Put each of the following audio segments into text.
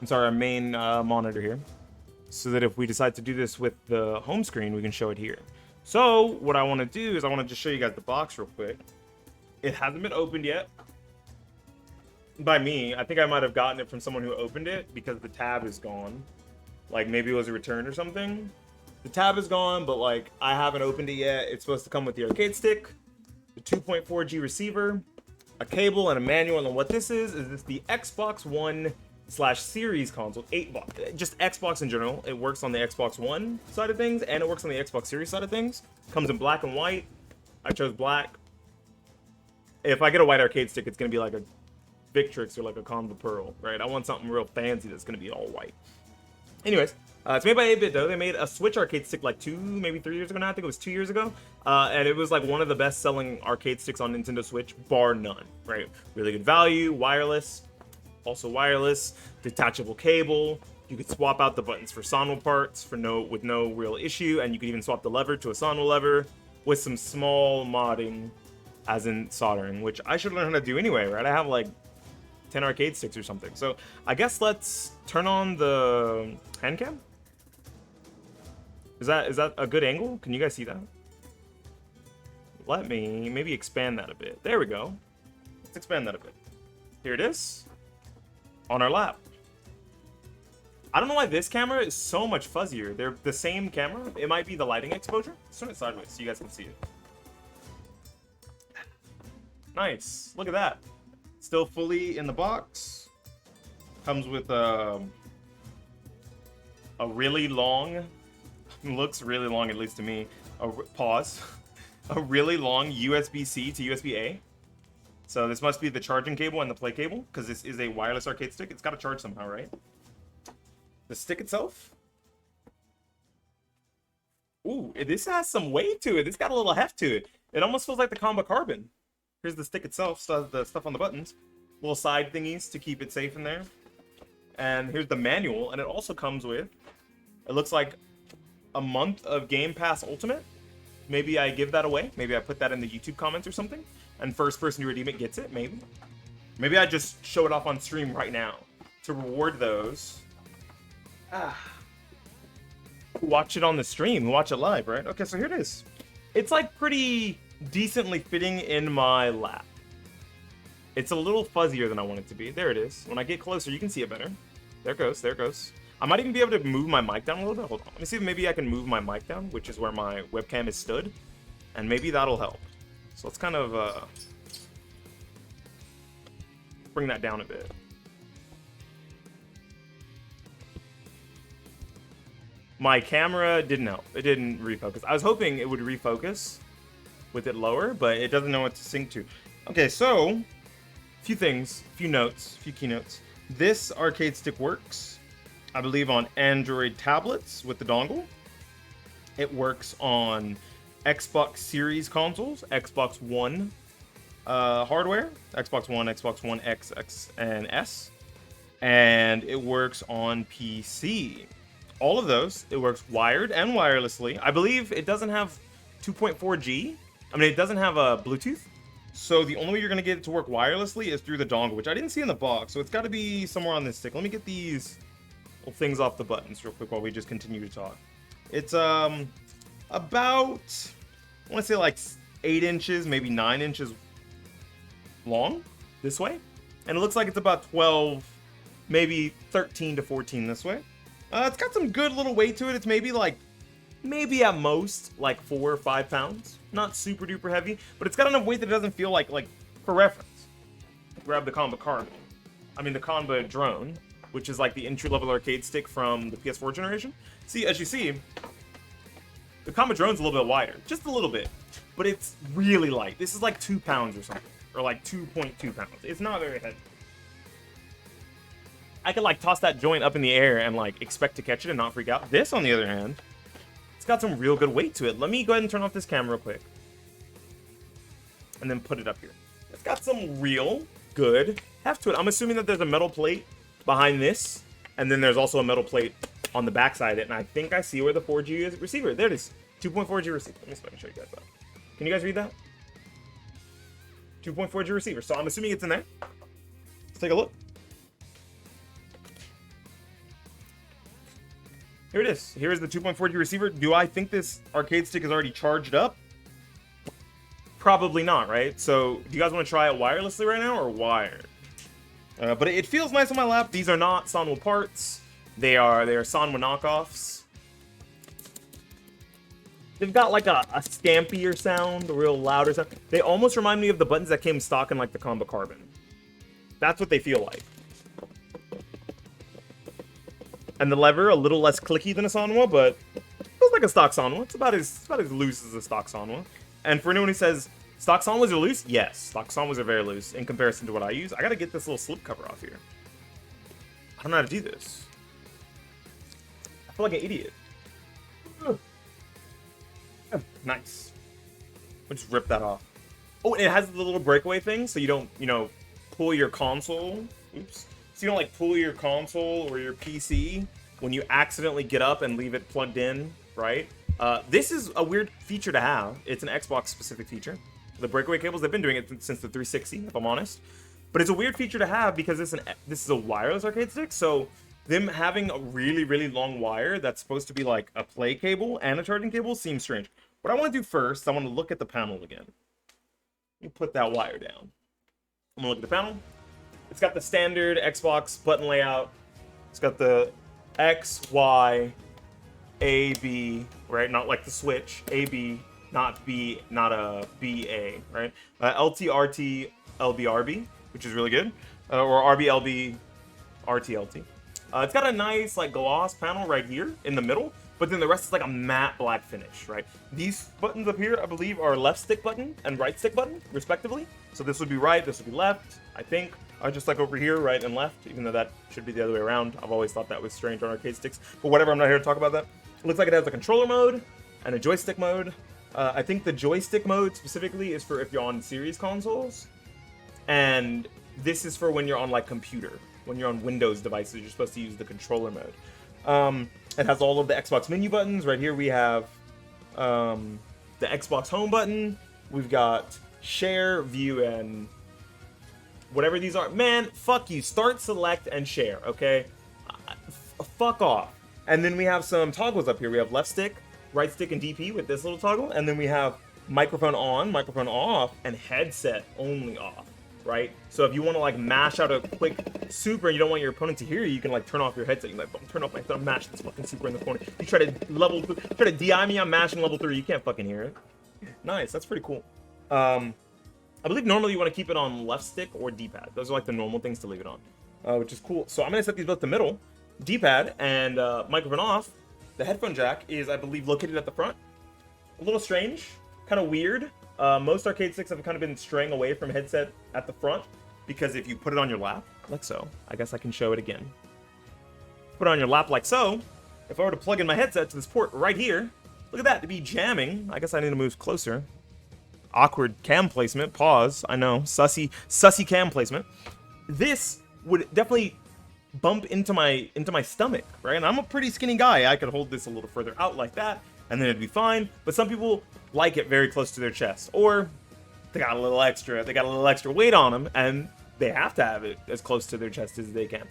I'm sorry, our main monitor here, so that if we decide to do this with the home screen, we can show it here. So what I want to do is I want to just show you guys the box real quick. It hasn't been opened yet by me. I think I might have gotten it from someone who opened it because the tab is gone. Like maybe it was a return or something. The tab is gone, but like I haven't opened it yet. It's supposed to come with the arcade stick, the 2.4G receiver, a cable, and a manual. And what this is this the Xbox One / Series console, just Xbox in general. It works on the Xbox One side of things, and it works on the Xbox Series side of things. Comes in black and white. I chose black. If I get a white arcade stick, it's gonna be like a Victrix or like a Conva Pearl, right? I want something real fancy that's gonna be all white. Anyways, it's made by 8BitDo. They made a Switch arcade stick like 2, maybe 3 years ago now. I think it was 2 years ago. And it was like one of the best selling arcade sticks on Nintendo Switch, bar none, right? Really good value, wireless, also wireless, detachable cable. You could swap out the buttons for Sonal parts with no real issue, and you could even swap the lever to a Sonal lever with some small modding, as in soldering, which I should learn how to do anyway, right? I have like 10 arcade sticks or something. So I guess let's turn on the hand cam. Is that a good angle? Can you guys see that? Let me maybe expand that a bit. There we go. Let's expand that a bit. Here it is on our lap. I don't know why this camera is so much fuzzier. They're the same camera. It might be the lighting exposure. Let's turn it sideways so you guys can see it. Nice. Look at that. Still fully in the box. Comes with a really long, looks really long at least to me, a really long USB-C to USB-A. So this must be the charging cable and the play cable, because this is a wireless arcade stick. It's got to charge somehow, right? The stick itself. Ooh, this has some weight to it. It's got a little heft to it. It almost feels like the Combo Carbon. Here's the stick itself, so the stuff on the buttons. Little side thingies to keep it safe in there. And here's the manual, and it also comes with, it looks like a month of Game Pass Ultimate. Maybe I give that away. Maybe I put that in the YouTube comments or something. And first person to redeem it gets it, maybe. Maybe I just show it off on stream right now to reward those. Watch it on the stream, watch it live, right? Okay, so here it is. It's like pretty decently fitting in my lap. It's a little fuzzier than I want it to be. There it is. When I get closer, you can see it better. There it goes, there it goes. I might even be able to move my mic down a little bit. Hold on, let me see if maybe I can move my mic down, which is where my webcam is stood. And maybe that'll help. So let's kind of bring that down a bit. My camera didn't help. It didn't refocus. I was hoping it would refocus with it lower, but it doesn't know what to sync to. Okay, so a few things, a few notes, a few keynotes. This arcade stick works, I believe, on Android tablets with the dongle. It works on Xbox Series consoles, Xbox One hardware, Xbox One X, X, and S. And it works on PC. All of those, it works wired and wirelessly. I believe it doesn't have 2.4G. I mean, it doesn't have a Bluetooth. So the only way you're going to get it to work wirelessly is through the dongle, which I didn't see in the box. So it's got to be somewhere on this stick. Let me get these little things off the buttons real quick while we just continue to talk. It's about, I want to say like 8 inches, maybe 9 inches long this way. And it looks like it's about 12, maybe 13 to 14 this way. It's got some good little weight to it. It's maybe at most like 4 or 5 pounds. Not super duper heavy, but it's got enough weight that it doesn't feel like for reference. Grab the Combo Carbon. I mean the Combo Drone, which is like the entry-level arcade stick from the PS4 generation. See, as you see, the Combo Drone's a little bit wider, just a little bit, but it's really light. This is like 2 pounds or something, or like 2.2 pounds. It's not very heavy. I could toss that joint up in the air and expect to catch it and not freak out. This, on the other hand, it's got some real good weight to it. Let me go ahead and turn off this camera real quick. And then put it up here. It's got some real good heft to it. I'm assuming that there's a metal plate behind this. And then there's also a metal plate on the backside of it. And I think I see where the 4G receiver. There it is. 2.4G receiver. Let me see if I can show you guys that. Can you guys read that? 2.4G receiver. So I'm assuming it's in there. Let's take a look. here it is. Here is the 2.4G receiver. Do I think this arcade stick is already charged up? Probably not, right? So, do you guys want to try it wirelessly right now or wired? But it feels nice on my lap. These are not Sanwa parts. They are Sanwa knockoffs. They've got like a scampier sound, a real louder sound. They almost remind me of the buttons that came stock in like the Combo Carbon. That's what they feel like. And the lever, a little less clicky than a Sanwa, but it feels like a stock Sanwa. It's about as loose as a stock Sanwa. And for anyone who says, stock Sanwas are loose? Yes, stock Sanwas are very loose in comparison to what I use. I gotta get this little slip cover off here. I don't know how to do this. I feel like an idiot. Ugh. Nice. We'll just rip that off. Oh, and it has the little breakaway thing, so you don't, pull your console. Oops. So you don't, like, pull your console or your PC when you accidentally get up and leave it plugged in, right? This is a weird feature to have. It's an Xbox-specific feature. The breakaway cables, they've been doing it since the 360, if I'm honest. But it's a weird feature to have because this is a wireless arcade stick, so them having a really, really long wire that's supposed to be like a play cable and a charging cable seems strange. What I want to do first, I want to look at the panel again. Let me put that wire down. I'm going to look at the panel. It's got the standard Xbox button layout. It's got the X, Y, A, B, right? Not like the Switch. A, B, not B, not a B, A, right? LT, RT, LB, RB, which is really good. Or RB, LB, RT, LT. It's got a nice like gloss panel right here in the middle, but then the rest is like a matte black finish, right? These buttons up here, I believe, are left stick button and right stick button, respectively. So this would be right, this would be left, I think. Just like over here, right and left, even though that should be the other way around. I've always thought that was strange on arcade sticks, but whatever, I'm not here to talk about that. It looks like it has a controller mode and a joystick mode. I think the joystick mode specifically is for if you're on series consoles, and this is for when you're on like computer. When you're on Windows devices, you're supposed to use the controller mode. It has all of the Xbox menu buttons. Right here we have the Xbox home button. We've got share, view, and whatever these are. Man, fuck you. Start, select, and share, okay? Fuck off. And then we have some toggles up here. We have left stick, right stick, and DP with this little toggle. And then we have microphone on, microphone off, and headset only off. Right? So if you want to like mash out a quick super and you don't want your opponent to hear you, you can like turn off your headset. You can like turn off my thumb, mash this fucking super in the corner. You try to DI me, I'm mashing level 3, you can't fucking hear it. Nice, that's pretty cool. I believe normally you want to keep it on left stick or D-pad. Those are like the normal things to leave it on, which is cool. So I'm gonna set these both to middle, D-pad and microphone off. The headphone jack is, I believe, located at the front. A little strange, kind of weird. Most arcade sticks have kind of been straying away from headset at the front because if you put it on your lap, like so, I guess I can show it again. Put it on your lap like so. If I were to plug in my headset to this port right here, look at that, to be jamming. I guess I need to move closer. Awkward cam placement, pause, I know, sussy cam placement. This would definitely bump into my stomach, right? And I'm a pretty skinny guy. I could hold this a little further out like that, and then it'd be fine. But some people like it very close to their chest, or they got a little extra weight on them, and they have to have it as close to their chest as they can,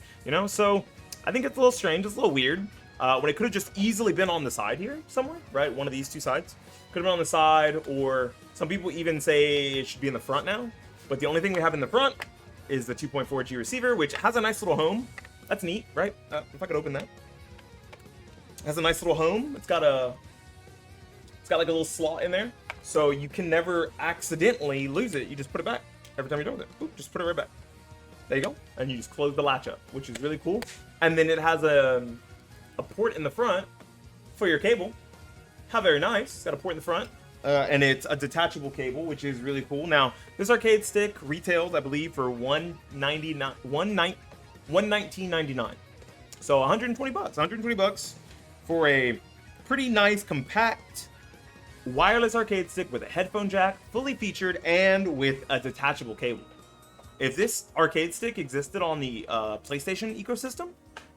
So I think it's a little strange, it's a little weird. When it could have just easily been on the side here somewhere, right? One of these two sides could have been on the side, or some people even say it should be in the front now. But the only thing we have in the front is the 2.4G receiver, which has a nice little home. That's neat, right? If I could open that. It has a nice little home. It's got like a little slot in there, so you can never accidentally lose it. You just put it back every time you're done with it. Oop, just put it right back. There you go, and you just close the latch up, which is really cool. And then it has a port in the front for your cable. How very nice. It's got a port in the front, and it's a detachable cable, which is really cool. Now, this arcade stick retails, I believe, for $119.99. So 120 bucks. 120 bucks for a pretty nice, compact wireless arcade stick with a headphone jack, fully featured, and with a detachable cable. If this arcade stick existed on the PlayStation ecosystem,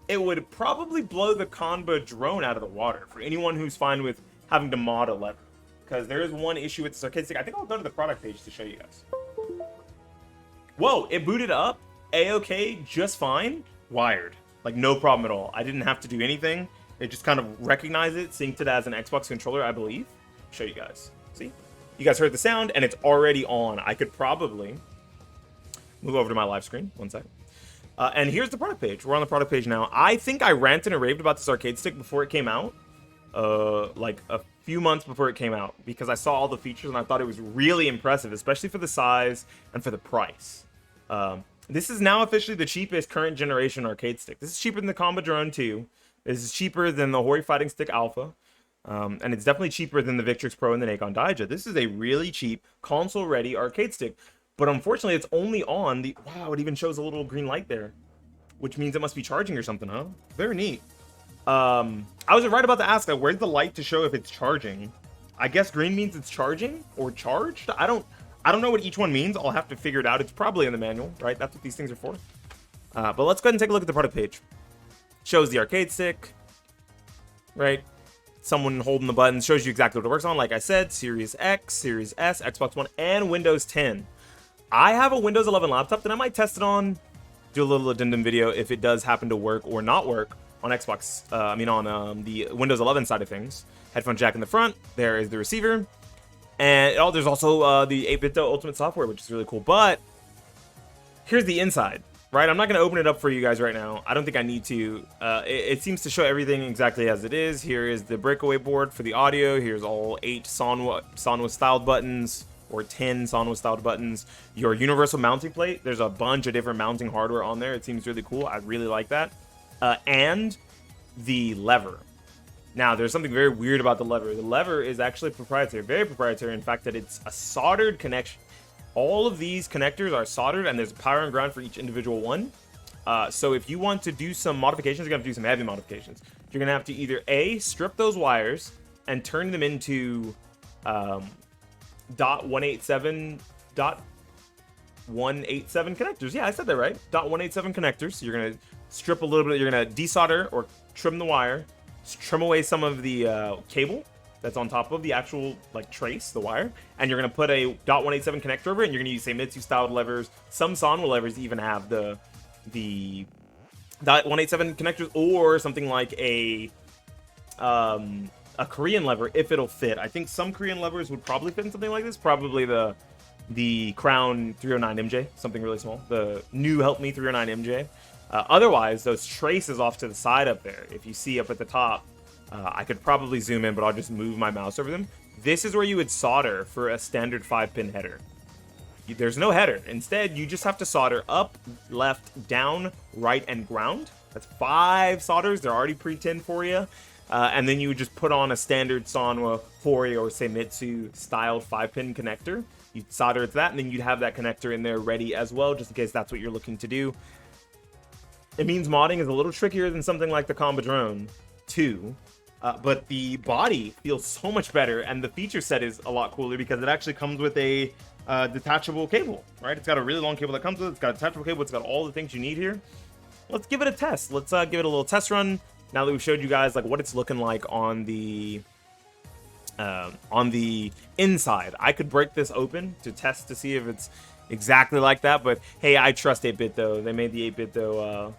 it would probably blow the Conba drone out of the water for anyone who's fine with having to mod a lever. Because there is one issue with this arcade stick. I think I'll go to the product page to show you guys. Whoa, it booted up, A-OK, just fine, wired. Like, no problem at all. I didn't have to do anything. It just kind of recognized it, synced it as an Xbox controller, I believe. Show you guys. See? You guys heard the sound, and it's already on. I could probably move over to my live screen. One second. And here's the product page. We're on the product page now. I think I ranted and raved about this arcade stick before it came out. Like a few months before it came out. Because I saw all the features, and I thought it was really impressive. Especially for the size and for the price. This is now officially the cheapest current generation arcade stick. This is cheaper than the Combo Drone 2. This is cheaper than the Hori Fighting Stick Alpha. And it's definitely cheaper than the Victrix Pro and the Nikon Daija. This is a really cheap, console-ready arcade stick. But unfortunately, it's only on the... Wow, it even shows a little green light there. Which means it must be charging or something, huh? Very neat. I was right about to ask, where's the light to show if it's charging? I guess green means it's charging or charged? I don't know what each one means. I'll have to figure it out. It's probably in the manual, right? That's what these things are for. But let's go ahead and take a look at the product page. Shows the arcade stick, right? Someone holding the buttons, shows you exactly what it works on. Like I said, Series X, Series S, Xbox One, and Windows 10. I have a Windows 11 laptop that I might test it on, do a little addendum video if it does happen to work or not work on Xbox, on the Windows 11 side of things. Headphone jack in the front, there is the receiver, and there's also the 8BitDo Ultimate software, which is really cool. But here's the inside, right? I'm not going to open it up for you guys right now. I don't think I need to. It seems to show everything exactly as it is. Here is the breakaway board for the audio. Here's all 8 Sanwa styled buttons, or 10 Sanwa styled buttons. Your universal mounting plate. There's a bunch of different mounting hardware on there. It seems really cool. I really like that. And the lever. Now, there's something very weird about the lever. The lever is actually proprietary, very proprietary. In fact, that it's a soldered connection. All of these connectors are soldered, and there's power and ground for each individual one. So if you want to do some modifications, you're going to have to do some heavy modifications. You're going to have to either A, strip those wires and turn them into .187 connectors. Yeah, I said that right. .187 connectors. You're going to strip a little bit. You're going to desolder or trim the wire, trim away some of the cable that's on top of the actual trace, the wire, and you're going to put a .187 connector over it, and you're going to use Seimitsu styled levers. Some Sanwa levers even have the .187 connectors, or something like a Korean lever if it'll fit. I think some Korean levers would probably fit in something like this. Probably the Crown 309 MJ, something really small. The new Help Me 309 MJ. Otherwise, those traces off to the side up there, if you see up at the top, I could probably zoom in, but I'll just move my mouse over them. This is where you would solder for a standard 5-pin header. There's no header. Instead, you just have to solder up, left, down, right, and ground. That's 5 solders. They're already pre-tinned for you. And then you would just put on a standard Sanwa, Hori, or Seimitsu styled 5-pin connector. You'd solder it to that, and then you'd have that connector in there ready as well, just in case that's what you're looking to do. It means modding is a little trickier than something like the Combo Drone 2. But the body feels so much better, and the feature set is a lot cooler because it actually comes with a detachable cable, right? It's got a really long cable that comes with it. It's got a detachable cable. It's got all the things you need here. Let's give it a test. Let's give it a little test run. Now that we've showed you guys what it's looking like on the inside, I could break this open to test to see if it's exactly like that. But hey, I trust 8BitDo. They made the 8BitDo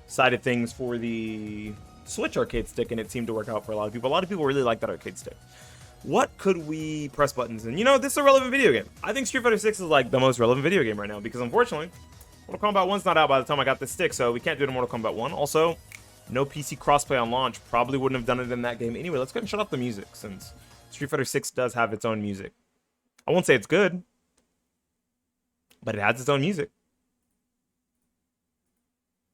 side of things for the Switch arcade stick, and it seemed to work out for a lot of people. A lot of people really like that arcade stick. What could we press buttons in? This is a relevant video game. I think Street Fighter 6 is the most relevant video game right now, because unfortunately, Mortal Kombat 1's not out by the time I got this stick, so we can't do it in Mortal Kombat 1. Also, no PC crossplay on launch. Probably wouldn't have done it in that game anyway. Let's go ahead and shut off the music, since Street Fighter 6 does have its own music. I won't say it's good, but it has its own music.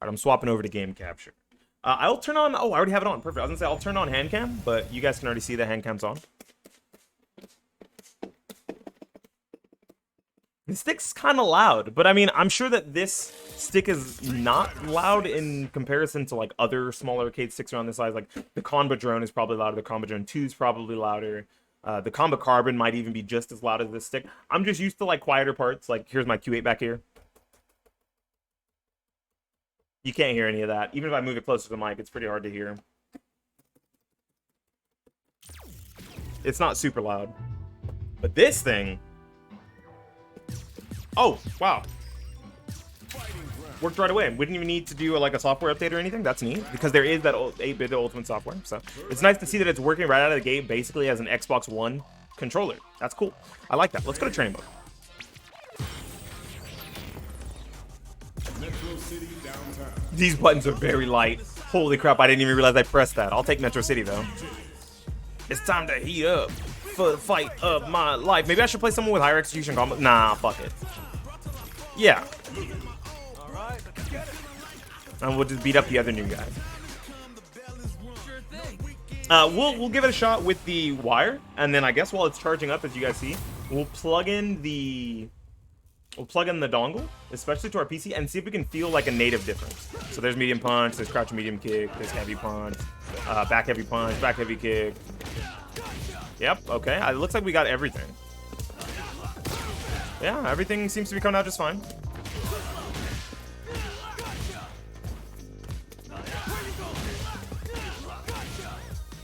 All right, I'm swapping over to game capture. I'll turn on... Oh, I already have it on. Perfect. I was going to say I'll turn on hand cam, but you guys can already see the hand cam's on. The stick's kind of loud, but I mean, I'm sure that this stick is not loud in comparison to other smaller arcade sticks around this size. The Combo Drone is probably louder. The Combo Drone 2 is probably louder. The Combo Carbon might even be just as loud as this stick. I'm just used to quieter parts. Here's my Q8 back here. You can't hear any of that. Even if I move it closer to the mic, it's pretty hard to hear. It's not super loud. But this thing... Oh, wow. worked right away. We didn't even need to do like a software update or anything. That's neat because there is that 8BitDo Ultimate software. So it's nice to see that it's working right out of the gate, basically as an Xbox One controller. That's cool. I like that. Let's go to training mode. Metro City downtown. These buttons are very light. Holy crap, I didn't even realize I pressed that. I'll take Metro City though. It's time to heat up for the fight of my life. Maybe I should play someone with higher execution combo. Nah, fuck it. Yeah. And we'll just beat up the other new guy. We'll give it a shot with the wire, and then I guess while it's charging up, as you guys see, we'll plug in the dongle, especially to our PC, and see if we can feel like a native difference. So there's medium punch, there's crouch medium kick, there's heavy punch, back heavy punch, back heavy kick. Yep, okay. It looks like we got everything. Yeah, everything seems to be coming out just fine.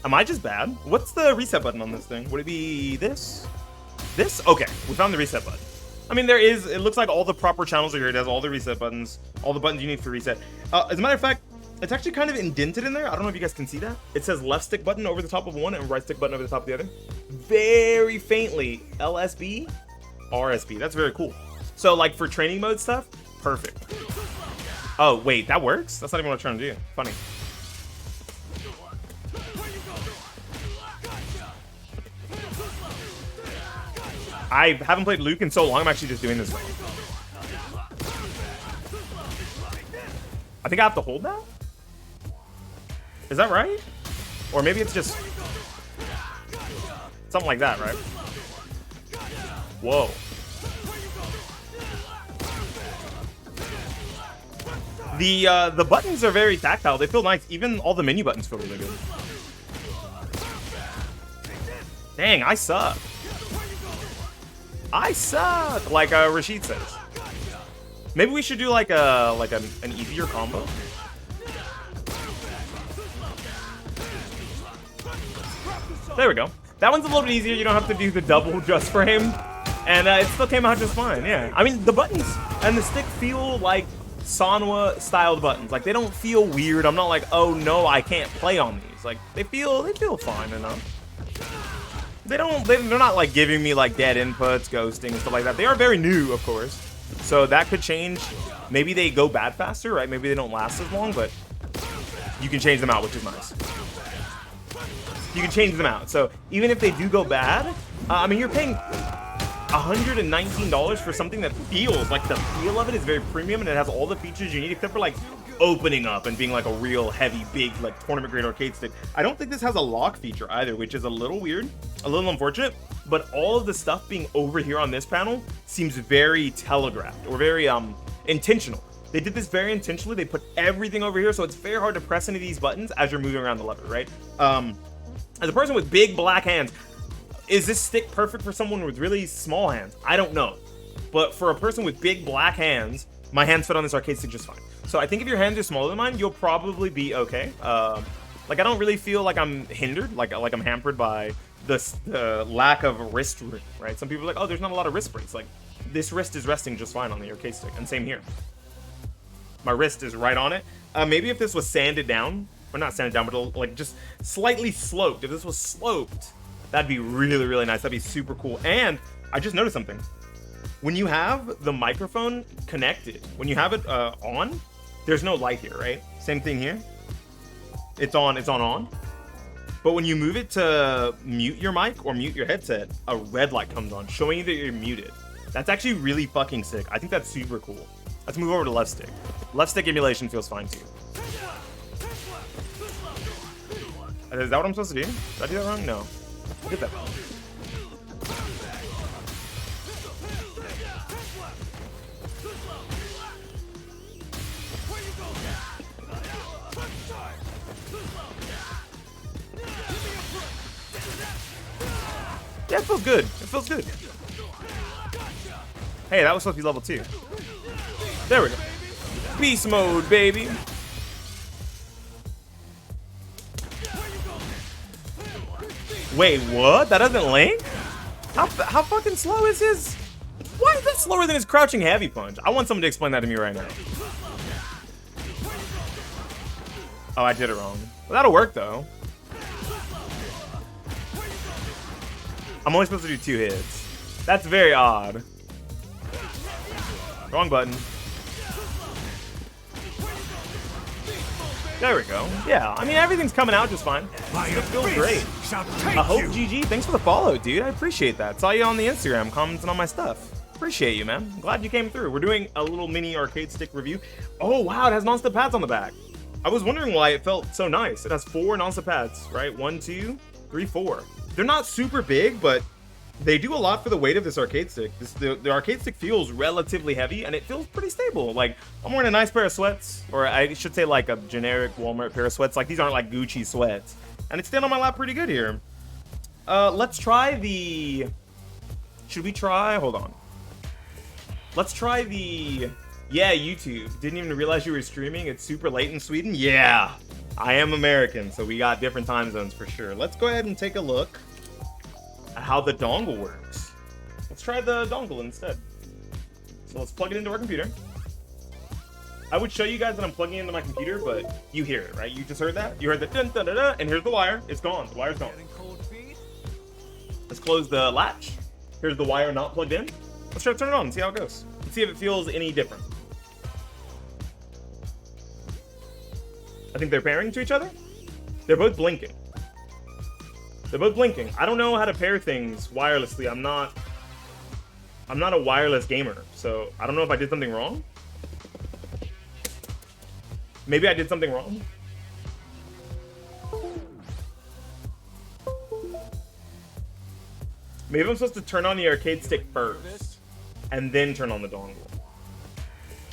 Am I just bad? What's the reset button on this thing? Would it be this? This? Okay, we found the reset button. I mean, it looks like all the proper channels are here. It has all the reset buttons, all the buttons you need for reset. As a matter of fact, it's actually kind of indented in there. I don't know if you guys can see that. It says left stick button over the top of one and right stick button over the top of the other. Very faintly, LSB, RSB. That's very cool. So like for training mode stuff, perfect. Oh, wait, that works? That's not even what I'm trying to do. Funny. I haven't played Luke in so long, I'm actually just doing this wrong. I think I have to hold that? Is that right? Or maybe it's just something like that, right? Whoa. The buttons are very tactile. They feel nice. Even all the menu buttons feel really good. Dang, I suck. I suck, like Rashid says. Maybe we should do like an easier combo. There we go. That one's a little bit easier. You don't have to do the double just frame, and it still came out just fine. Yeah, I mean the buttons and the stick feel like Sanwa styled buttons. Like they don't feel weird. I'm not like, oh no, I can't play on these. Like they feel fine enough. They're not like giving me like dead inputs, ghosting and stuff like that. They are very new, of course, so that could change. Maybe they go bad faster, right? Maybe they don't last as long, but you can change them out, which is nice. You can change them out. So even if they do go bad, I mean, you're paying $119 for something that feels like the feel of it is very premium and it has all the features you need except for like opening up and being like a real heavy, big, like tournament grade arcade stick. I don't think this has a lock feature either, which is a little weird, a little unfortunate, but all of the stuff being over here on this panel seems very telegraphed or very intentional. They did this very intentionally. They put everything over here, so it's very hard to press any of these buttons as you're moving around the lever, right? As a person with big black hands, is this stick perfect for someone with really small hands? I don't know. But for a person with big black hands, my hands fit on this arcade stick just fine. So I think if your hands are smaller than mine, you'll probably be okay. Like I don't really feel like I'm hindered, like I'm hampered by the lack of wrist room, right? Some people are like, oh, there's not a lot of wrist breaks. Like this wrist is resting just fine on the arcade stick, and same here. My wrist is right on it. Maybe if this was sanded down, or not sanded down, but like just slightly sloped. If this was sloped, that'd be really, really nice. That'd be super cool. And I just noticed something. When you have the microphone connected, when you have it on, there's no light here, right? Same thing here. It's on. But when you move it to mute your mic or mute your headset, a red light comes on, showing you that you're muted. That's actually really fucking sick. I think that's super cool. Let's move over to left stick. Left stick emulation feels fine too. Is that what I'm supposed to do? Did I do that wrong? No. I did that wrong. Yeah, it feels good. It feels good. Hey, that was supposed to be level 2. There we go. Beast mode, baby. Wait, what? That doesn't link? How fucking slow is his? Why is that slower than his crouching heavy punch? I want someone to explain that to me right now. Oh, I did it wrong. Well, that'll work, though. I'm only supposed to do 2 hits. That's very odd. Wrong button. There we go. Yeah, I mean, everything's coming out just fine. It feels great. I hope GG. Thanks for the follow, dude. I appreciate that. Saw you on the Instagram commenting on my stuff. Appreciate you, man. Glad you came through. We're doing a little mini arcade stick review. Oh, wow. It has non-stop pads on the back. I was wondering why it felt so nice. It has 4 non-stop pads, right? 1, 2, 3, 4. They're not super big, but they do a lot for the weight of this arcade stick. The arcade stick feels relatively heavy, and it feels pretty stable. Like, I'm wearing a nice pair of sweats, or I should say like a generic Walmart pair of sweats. Like, these aren't like Gucci sweats. And it's staying on my lap pretty good here. Let's try the... Should we try... Hold on. Let's try the... Yeah, YouTube. Didn't even realize you were streaming. It's super late in Sweden. Yeah, I am American, so we got different time zones for sure. Let's go ahead and take a look at how the dongle works. Let's try the dongle instead. So let's plug it into our computer. I would show you guys that I'm plugging into my computer, but you hear it, right? You just heard that? You heard the dun dun dun dun, and here's the wire. It's gone. The wire's gone. Let's close the latch. Here's the wire not plugged in. Let's try to turn it on and see how it goes. Let's see if it feels any different. I think they're pairing to each other. They're both blinking. They're both blinking. I don't know how to pair things wirelessly. I'm not a wireless gamer, so I don't know if I did something wrong. Maybe I did something wrong. Maybe I'm supposed to turn on the arcade stick first and then turn on the dongle.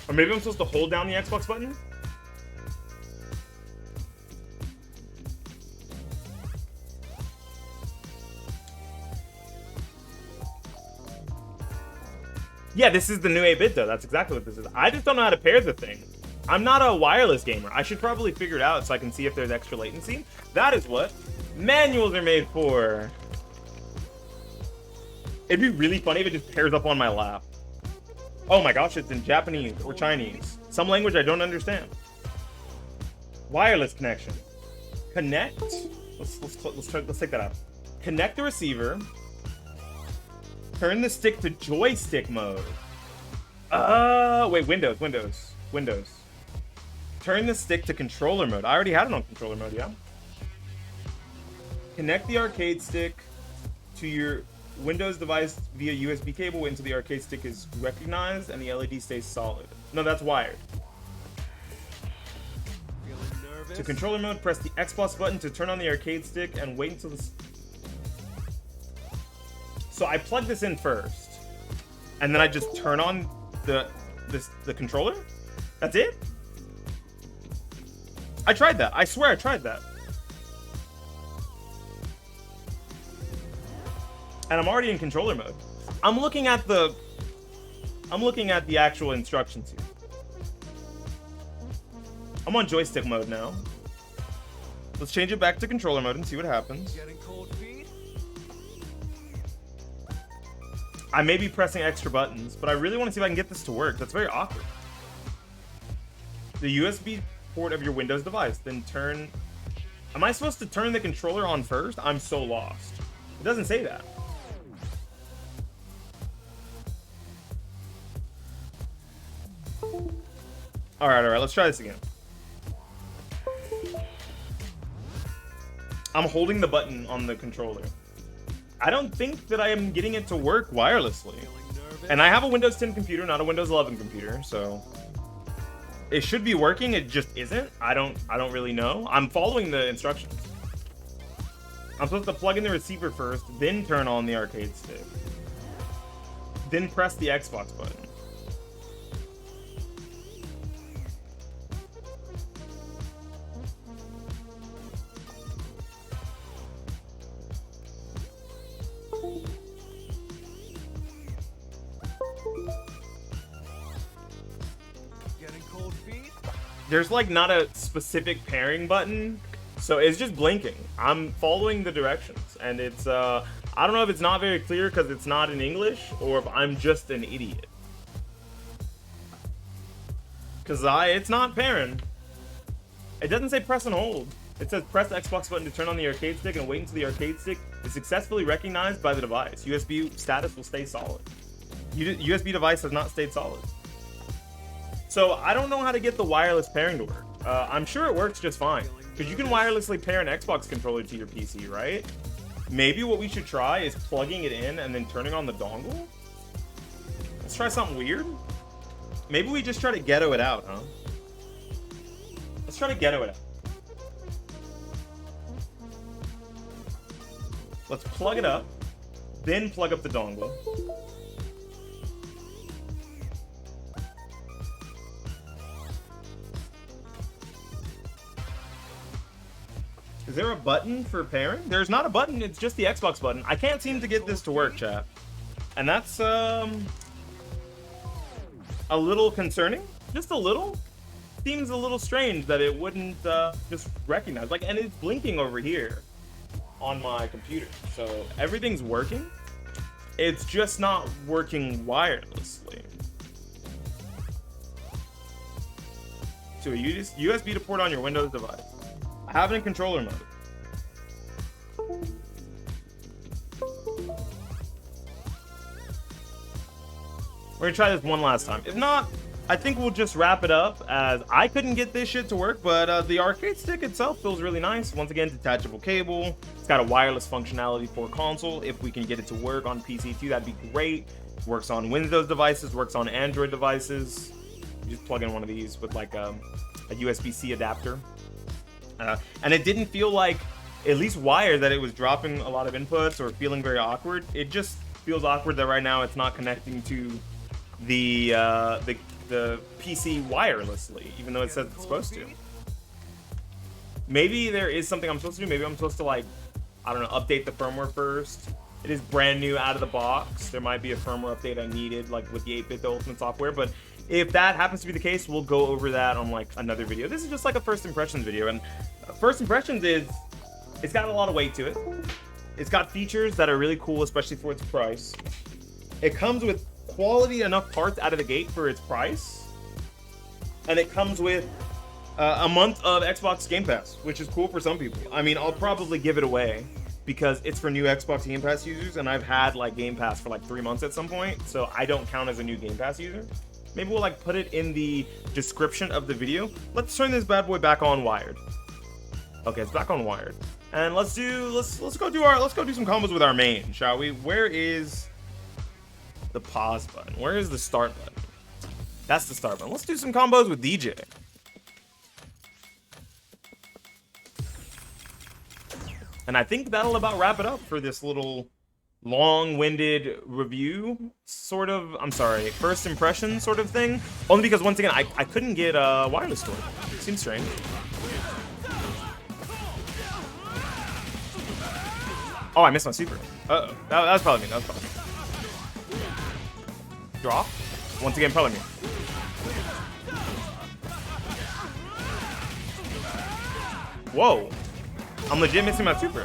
Or maybe I'm supposed to hold down the Xbox button. Yeah, this is the new 8BitDo. That's exactly what this is. I just don't know how to pair the thing. I'm not a wireless gamer. I should probably figure it out so I can see if there's extra latency. That is what manuals are made for. It'd be really funny if it just pairs up on my lap. Oh my gosh, it's in Japanese or Chinese. Some language I don't understand. Wireless connection. Connect. Let's take that out. Connect the receiver. Turn the stick to joystick mode. Wait, Windows. Turn the stick to controller mode. I already had it on controller mode, yeah. Connect the arcade stick to your Windows device via USB cable until the arcade stick is recognized and the LED stays solid. No, that's wired. To controller mode, press the Xbox button to turn on the arcade stick and wait until the... So I plug this in first, and then I just turn on the controller? That's it? I tried that. I swear I tried that. And I'm already in controller mode. I'm looking at the actual instructions here. I'm on joystick mode now. Let's change it back to controller mode and see what happens. I may be pressing extra buttons, but I really want to see if I can get this to work. That's very awkward. The USB port of your Windows device, then turn... Am I supposed to turn the controller on first? I'm so lost. It doesn't say that. Alright, let's try this again. I'm holding the button on the controller. I don't think that I am getting it to work wirelessly. And I have a Windows 10 computer, not a Windows 11 computer, so it should be working. It just isn't. I don't really know. I'm following the instructions. I'm supposed to plug in the receiver first, then turn on the arcade stick. Then press the Xbox button. There's like not a specific pairing button, so it's just blinking. I'm following the directions, and it's I don't know if it's not very clear because it's not in English, or if I'm just an idiot. Because it's not pairing. It doesn't say press and hold. It says press the Xbox button to turn on the arcade stick and wait until the arcade stick is successfully recognized by the device. USB status will stay solid. USB device has not stayed solid. So I don't know how to get the wireless pairing to work. I'm sure it works just fine, because you can wirelessly pair an Xbox controller to your PC, right? Maybe what we should try is plugging it in and then turning on the dongle. Let's try something weird. Maybe we just try to ghetto it out, huh? Let's try to ghetto it out. Let's plug it up, then plug up the dongle. Is there a button for pairing? There's not a button, it's just the Xbox button. I can't seem to get this to work, chat. And that's a little concerning. Just a little. Seems a little strange that it wouldn't just recognize. Like, and it's blinking over here on my computer. So everything's working. It's just not working wirelessly. To a USB to port on your Windows device. I have it in controller mode. We're gonna try this one last time. If not, I think we'll just wrap it up, as I couldn't get this shit to work, but the arcade stick itself feels really nice. Once again, detachable cable. It's got a wireless functionality for console. If we can get it to work on PC too, that'd be great. Works on Windows devices, works on Android devices. You just plug in one of these with like a USB-C adapter. And it didn't feel like, at least wired, that it was dropping a lot of inputs or feeling very awkward. It just feels awkward that right now it's not connecting to the PC wirelessly, even though it says it's supposed to. Maybe there is something I'm supposed to do. Maybe I'm supposed to, like, I don't know, update the firmware first. It is brand new out of the box. There might be a firmware update I needed, like with the 8BitDo Ultimate software, but if that happens to be the case, we'll go over that on like another video. This is just like a first impressions video, and first impressions is, it's got a lot of weight to it. It's got features that are really cool, especially for its price. It comes with quality enough parts out of the gate for its price, and it comes with a month of Xbox Game Pass, which is cool for some people. I mean, I'll probably give it away because it's for new Xbox Game Pass users, and I've had like Game Pass for like 3 months at some point, so I don't count as a new Game Pass user. Maybe we'll like put it in the description of the video. Let's turn this bad boy back on wired. Okay, it's back on wired, and let's go do some combos with our main, shall we? Where is the pause button? Where is the start button? That's the start button. Let's do some combos with DJ. And I think that'll about wrap it up for this little long-winded review, sort of, I'm sorry, first impression sort of thing. Only because, once again, I couldn't get wireless to work. Seems strange. Oh, I missed my super. Uh-oh. That was probably me. That was probably me. Drop. Once again, probably me. Whoa. I'm legit missing my super.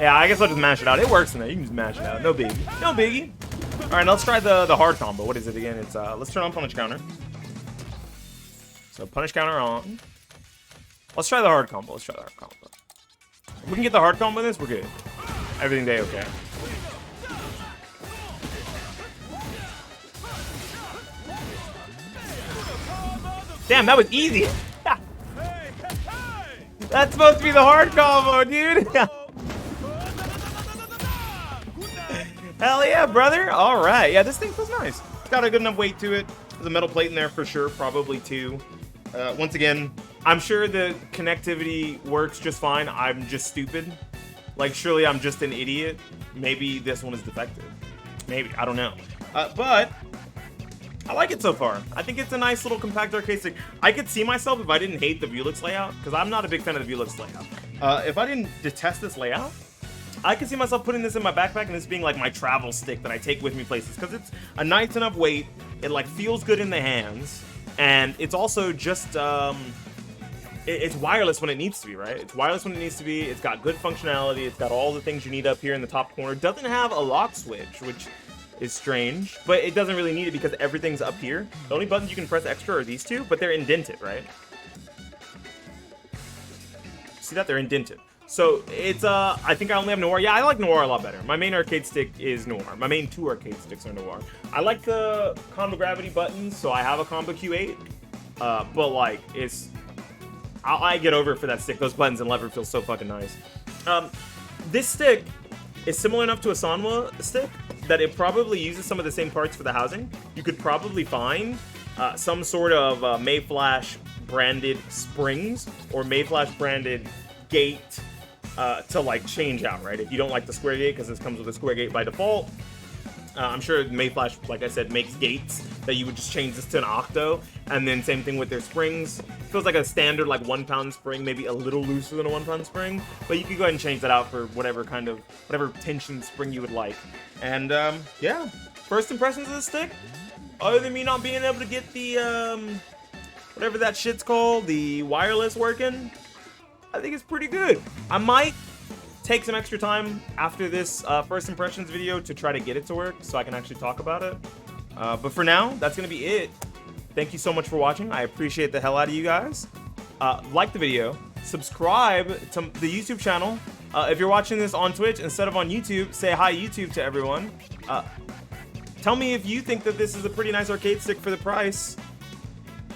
Yeah, I guess I'll just mash it out. It works in there. You can just mash it out. No biggie. No biggie. All right, let's try the hard combo. What is it again? It's let's turn on punish counter. So punish counter on. Let's try the hard combo. Let's try the hard combo. If we can get the hard combo in this, we're good. Everything day okay. Damn, that was easy. That's supposed to be the hard combo, dude. Hell yeah, brother. All right. Yeah, this thing feels nice. It's got a good enough weight to it. There's a metal plate in there for sure. Probably two. Once again, I'm sure the connectivity works just fine. I'm just stupid. Like, surely I'm just an idiot. Maybe this one is defective. Maybe. I don't know. But I like it so far. I think it's a nice little compact arcade stick. I could see myself, if I didn't hate the Vuelix layout, because I'm not a big fan of the Vuelix layout. If I didn't detest this layout, I could see myself putting this in my backpack and this being like my travel stick that I take with me places, because it's a nice enough weight. It like feels good in the hands, and it's also just it's wireless when it needs to be, right? It's wireless when it needs to be. It's got good functionality. It's got all the things you need up here in the top corner. It doesn't have a lock switch, which is strange, but it doesn't really need it because everything's up here. The only buttons you can press extra are these two, but they're indented, right? See that? They're indented. So it's, I think I only have Noir. Yeah, I like Noir a lot better. My main arcade stick is Noir. My main 2 arcade sticks are Noir. I like the combo gravity buttons, so I have a combo Q8. But like, I get over it for that stick. Those buttons and lever feel so fucking nice. This stick is similar enough to a Sanwa stick that it probably uses some of the same parts for the housing. You could probably find some sort of Mayflash branded springs or Mayflash branded gate to like change out, right? If you don't like the square gate, because this comes with a square gate by default. I'm sure Mayflash, like I said, makes gates that you would just change this to an octo, and then same thing with their springs. Feels like a standard like 1 pound spring, maybe a little looser than a 1 pound spring, but you could go ahead and change that out for whatever tension spring you would like. And yeah, first impressions of the stick, other than me not being able to get the whatever that shit's called, the wireless working, I think it's pretty good. I might take some extra time after this first impressions video to try to get it to work so I can actually talk about it. But for now, that's gonna be it. Thank you so much for watching. I appreciate the hell out of you guys. Like the video, subscribe to the YouTube channel. If you're watching this on Twitch instead of on YouTube, say hi YouTube to everyone. Tell me if you think that this is a pretty nice arcade stick for the price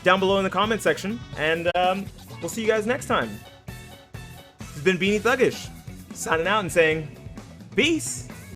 down below in the comment section. And we'll see you guys next time. This has been Beanie Thuggish, signing out and saying, peace!